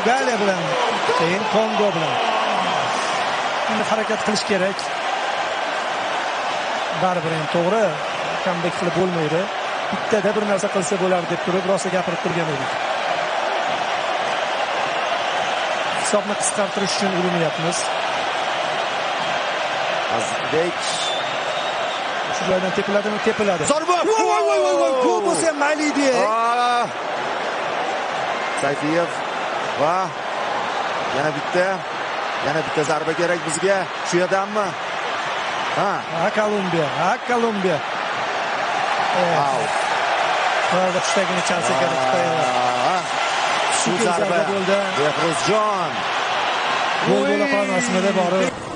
Portugaliya bilan, keyin Kongo bilan. Endi harakat qilish kerak. Baribir ham to'g'ri, comeback qilib bo'lmaydi. Bittada bir narsa qilsa bo'lardi deb turib, rosa gapirib turgan edik. Hisobni qisqartirish uchun urinyapmiz. Azizbek Shu joydan tepiladimi? Tepiladi. Zarba! Voy, gol bo'lsa ham mayli edi. Sayfiyev va yana bitta zarba kerak bizga. Shu yerdanmi? Kolumbiya. Hozir tishtagini chalsa kerak Xitoylar. Shu zarba. Behruzjon. Gol bo'la qolmasmidi borib.